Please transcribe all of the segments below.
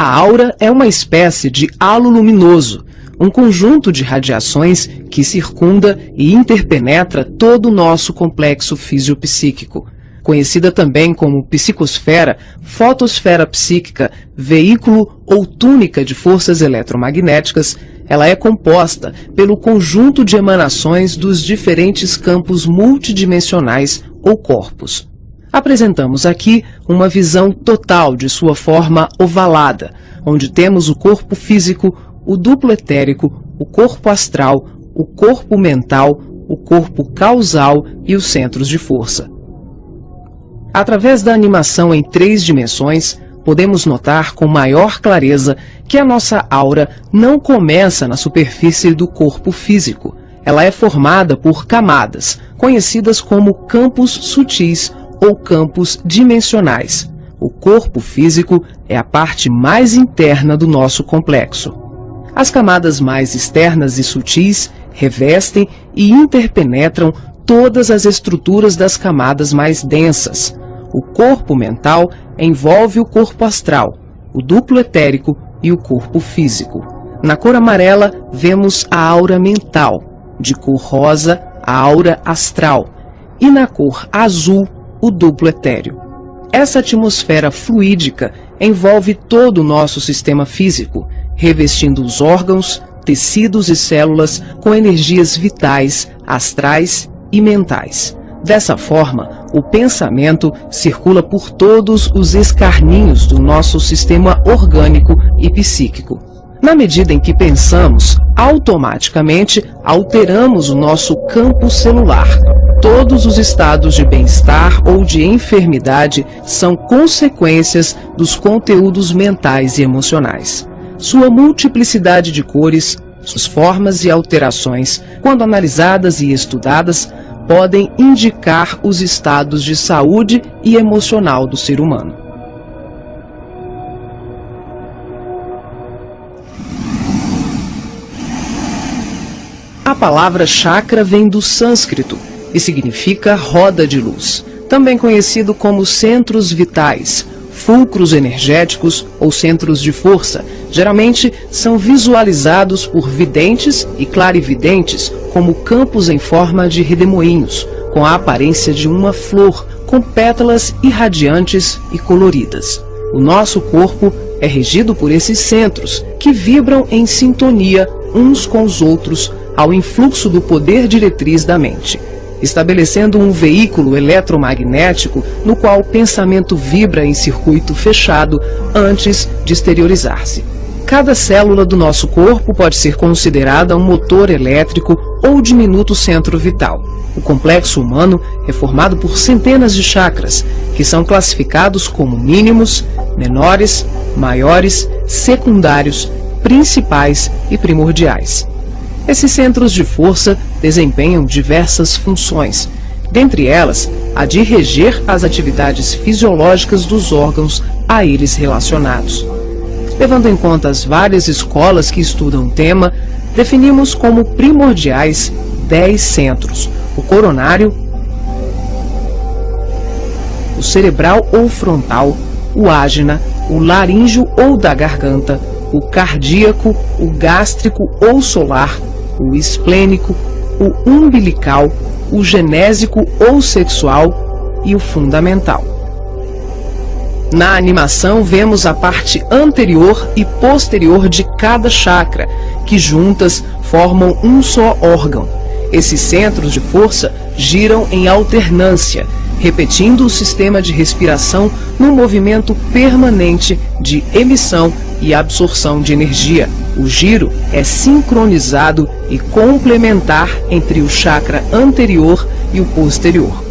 A aura é uma espécie de halo luminoso, um conjunto de radiações que circunda e interpenetra todo o nosso complexo fisiopsíquico. Conhecida também como psicosfera, fotosfera psíquica, veículo ou túnica de forças eletromagnéticas, ela é composta pelo conjunto de emanações dos diferentes campos multidimensionais ou corpos. Apresentamos aqui uma visão total de sua forma ovalada, onde temos o corpo físico, o duplo etérico, o corpo astral, o corpo mental, o corpo causal e os centros de força. Através da animação em 3 dimensões, podemos notar com maior clareza que a nossa aura não começa na superfície do corpo físico. Ela é formada por camadas, conhecidas como campos sutis ou campos dimensionais. O corpo físico é a parte mais interna do nosso complexo. As camadas mais externas e sutis revestem e interpenetram todas as estruturas das camadas mais densas. O corpo mental envolve o corpo astral, o duplo etérico e o corpo físico. Na cor amarela, vemos a aura mental, de cor rosa, a aura astral, e na cor azul, o duplo etéreo. Essa atmosfera fluídica envolve todo o nosso sistema físico, revestindo os órgãos, tecidos e células com energias vitais, astrais e mentais. Dessa forma, o pensamento circula por todos os escarninhos do nosso sistema orgânico e psíquico. Na medida em que pensamos, automaticamente alteramos o nosso campo celular. Todos os estados de bem-estar ou de enfermidade são consequências dos conteúdos mentais e emocionais. Sua multiplicidade de cores, suas formas e alterações, quando analisadas e estudadas, podem indicar os estados de saúde e emocional do ser humano. A palavra chakra vem do sânscrito e significa roda de luz, também conhecido como centros vitais, fulcros energéticos ou centros de força. Geralmente são visualizados por videntes e clarividentes como campos em forma de redemoinhos, com a aparência de uma flor, com pétalas irradiantes e coloridas. O nosso corpo é regido por esses centros, que vibram em sintonia uns com os outros ao influxo do poder diretriz da mente, estabelecendo um veículo eletromagnético no qual o pensamento vibra em circuito fechado antes de exteriorizar-se. Cada célula do nosso corpo pode ser considerada um motor elétrico ou diminuto centro vital. O complexo humano é formado por centenas de chakras, que são classificados como mínimos, menores, maiores, secundários, principais e primordiais. Esses centros de força desempenham diversas funções, dentre elas a de reger as atividades fisiológicas dos órgãos a eles relacionados. Levando em conta as várias escolas que estudam o tema, definimos como primordiais 10 centros: o coronário, o cerebral ou frontal, o ágina, o laríngeo ou da garganta, o cardíaco, o gástrico ou solar, o esplênico, o umbilical, o genésico ou sexual e o fundamental. Na animação vemos a parte anterior e posterior de cada chakra, que juntas formam um só órgão. Esses centros de força giram em alternância, repetindo o sistema de respiração num movimento permanente de emissão e absorção de energia. O giro é sincronizado e complementar entre o chakra anterior e o posterior.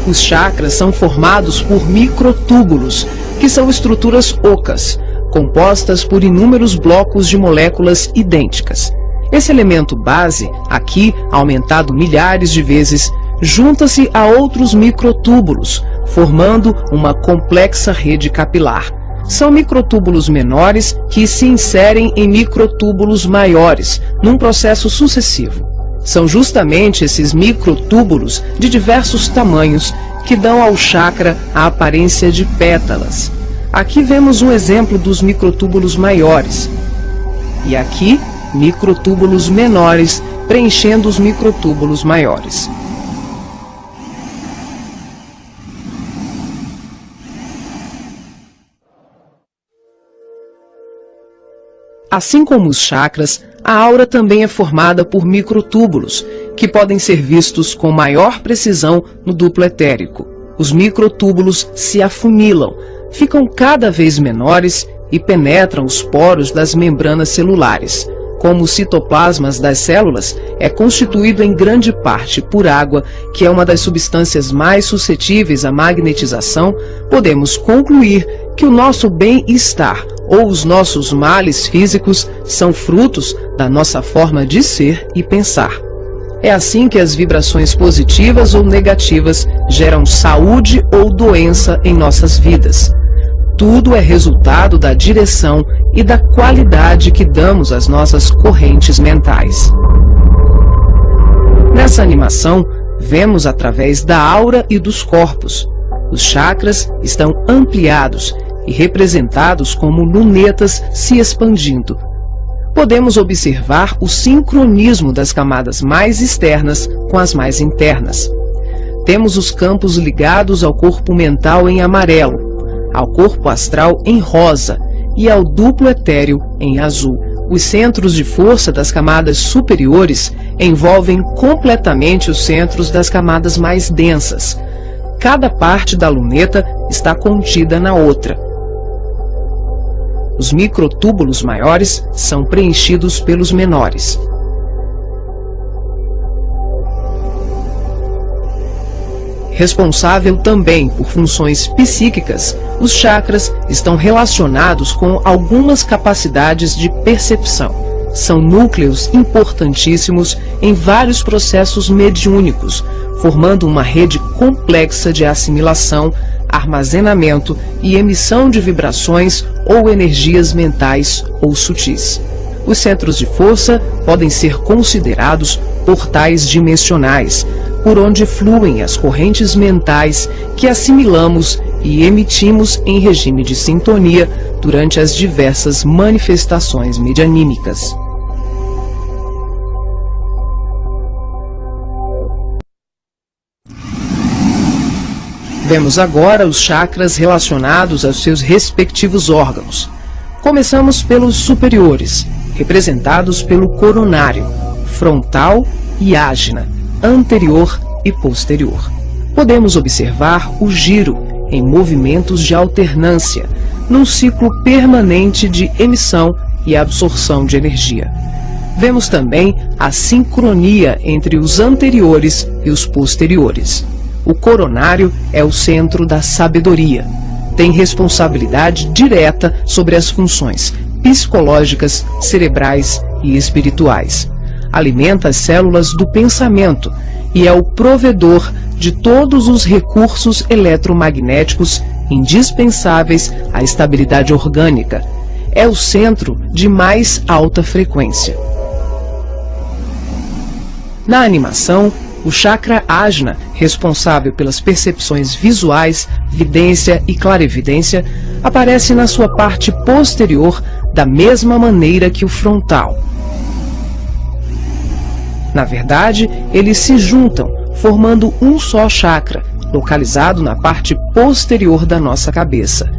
Os chakras são formados por microtúbulos, que são estruturas ocas, compostas por inúmeros blocos de moléculas idênticas. Esse elemento base, aqui aumentado milhares de vezes, junta-se a outros microtúbulos, formando uma complexa rede capilar. São microtúbulos menores que se inserem em microtúbulos maiores, num processo sucessivo. São justamente esses microtúbulos de diversos tamanhos que dão ao chakra a aparência de pétalas. Aqui vemos um exemplo dos microtúbulos maiores. E aqui, microtúbulos menores preenchendo os microtúbulos maiores. Assim como os chakras, a aura também é formada por microtúbulos, que podem ser vistos com maior precisão no duplo etérico. Os microtúbulos se afunilam, ficam cada vez menores e penetram os poros das membranas celulares. Como os citoplasmas das células é constituído em grande parte por água, que é uma das substâncias mais suscetíveis à magnetização, podemos concluir que o nosso bem-estar ou os nossos males físicos são frutos da nossa forma de ser e pensar. É assim que as vibrações positivas ou negativas geram saúde ou doença em nossas vidas. Tudo é resultado da direção e da qualidade que damos às nossas correntes mentais. Nessa animação, vemos através da aura e dos corpos. Os chakras estão ampliados e representados como lunetas se expandindo. Podemos observar o sincronismo das camadas mais externas com as mais internas. Temos os campos ligados ao corpo mental em amarelo, ao corpo astral em rosa e ao duplo etéreo em azul. Os centros de força das camadas superiores envolvem completamente os centros das camadas mais densas. Cada parte da luneta está contida na outra. Os microtúbulos maiores são preenchidos pelos menores. Responsável também por funções psíquicas, os chakras estão relacionados com algumas capacidades de percepção. São núcleos importantíssimos em vários processos mediúnicos, formando uma rede complexa de assimilação, armazenamento e emissão de vibrações ou energias mentais ou sutis. Os centros de força podem ser considerados portais dimensionais, por onde fluem as correntes mentais que assimilamos e emitimos em regime de sintonia durante as diversas manifestações medianímicas. Vemos agora os chakras relacionados aos seus respectivos órgãos. Começamos pelos superiores, representados pelo coronário, frontal e ágina, anterior e posterior. Podemos observar o giro em movimentos de alternância, num ciclo permanente de emissão e absorção de energia. Vemos também a sincronia entre os anteriores e os posteriores. O coronário é o centro da sabedoria. Tem responsabilidade direta sobre as funções psicológicas, cerebrais e espirituais. Alimenta as células do pensamento e é o provedor de todos os recursos eletromagnéticos indispensáveis à estabilidade orgânica. É o centro de mais alta frequência. Na animação, o chakra ágina, responsável pelas percepções visuais, vidência e clarividência, aparece na sua parte posterior da mesma maneira que o frontal. Na verdade, eles se juntam, formando um só chakra, localizado na parte posterior da nossa cabeça.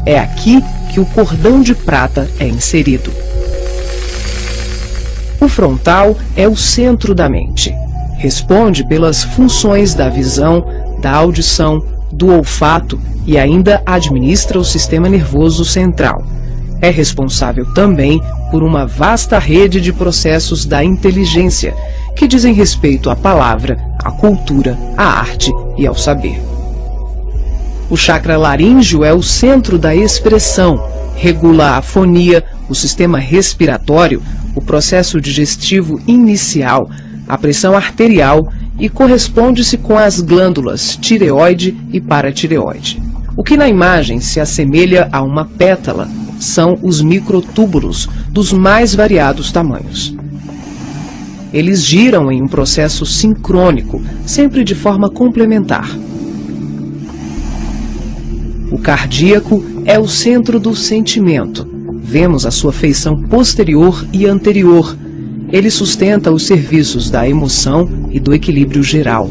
É aqui que o cordão de prata é inserido. O frontal é o centro da mente. Responde pelas funções da visão, da audição, do olfato e ainda administra o sistema nervoso central. É responsável também por uma vasta rede de processos da inteligência, que dizem respeito à palavra, à cultura, à arte e ao saber. O chakra laríngeo é o centro da expressão, regula a fonia, o sistema respiratório, o processo digestivo inicial, a pressão arterial e corresponde-se com as glândulas tireoide e paratireoide. O que na imagem se assemelha a uma pétala são os microtúbulos dos mais variados tamanhos. Eles giram em um processo sincrônico, sempre de forma complementar. O cardíaco é o centro do sentimento. Vemos a sua feição posterior e anterior. Ele sustenta os serviços da emoção e do equilíbrio geral.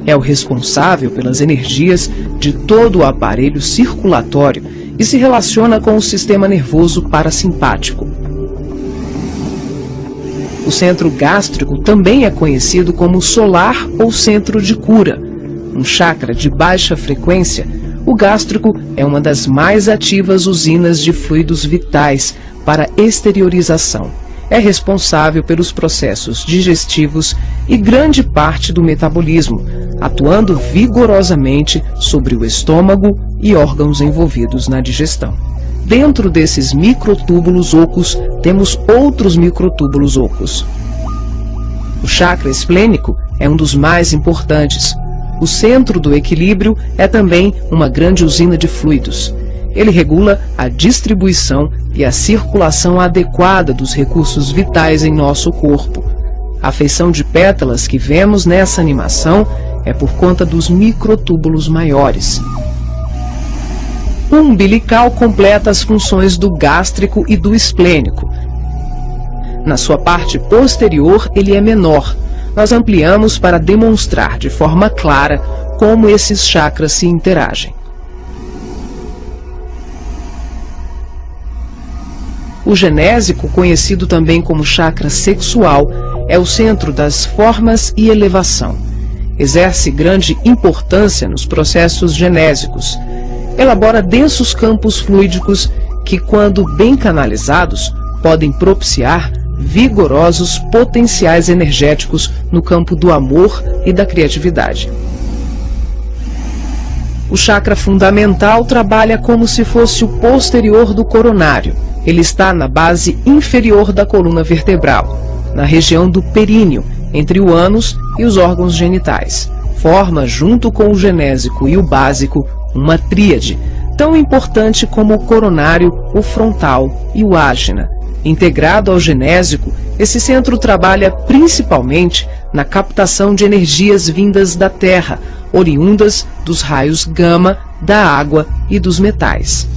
É o responsável pelas energias de todo o aparelho circulatório e se relaciona com o sistema nervoso parasimpático. O centro gástrico também é conhecido como solar ou centro de cura. Um chakra de baixa frequência, o gástrico é uma das mais ativas usinas de fluidos vitais para exteriorização. É responsável pelos processos digestivos e grande parte do metabolismo, atuando vigorosamente sobre o estômago e órgãos envolvidos na digestão. Dentro desses microtúbulos ocos, temos outros microtúbulos ocos. O chakra esplênico é um dos mais importantes. O centro do equilíbrio é também uma grande usina de fluidos. Ele regula a distribuição e a circulação adequada dos recursos vitais em nosso corpo. A feição de pétalas que vemos nessa animação é por conta dos microtúbulos maiores. O umbilical completa as funções do gástrico e do esplênico. Na sua parte posterior, ele é menor. Nós ampliamos para demonstrar de forma clara como esses chakras se interagem. O genésico, conhecido também como chakra sexual, é o centro das formas e elevação. Exerce grande importância nos processos genésicos. Elabora densos campos fluídicos que, quando bem canalizados, podem propiciar vigorosos potenciais energéticos no campo do amor e da criatividade. O chakra fundamental trabalha como se fosse o posterior do coronário. Ele está na base inferior da coluna vertebral, na região do períneo, entre o ânus e os órgãos genitais. Forma, junto com o genésico e o básico, uma tríade, tão importante como o coronário, o frontal e o ágina. Integrado ao genésico, esse centro trabalha principalmente na captação de energias vindas da Terra, oriundas dos raios gama, da água e dos metais.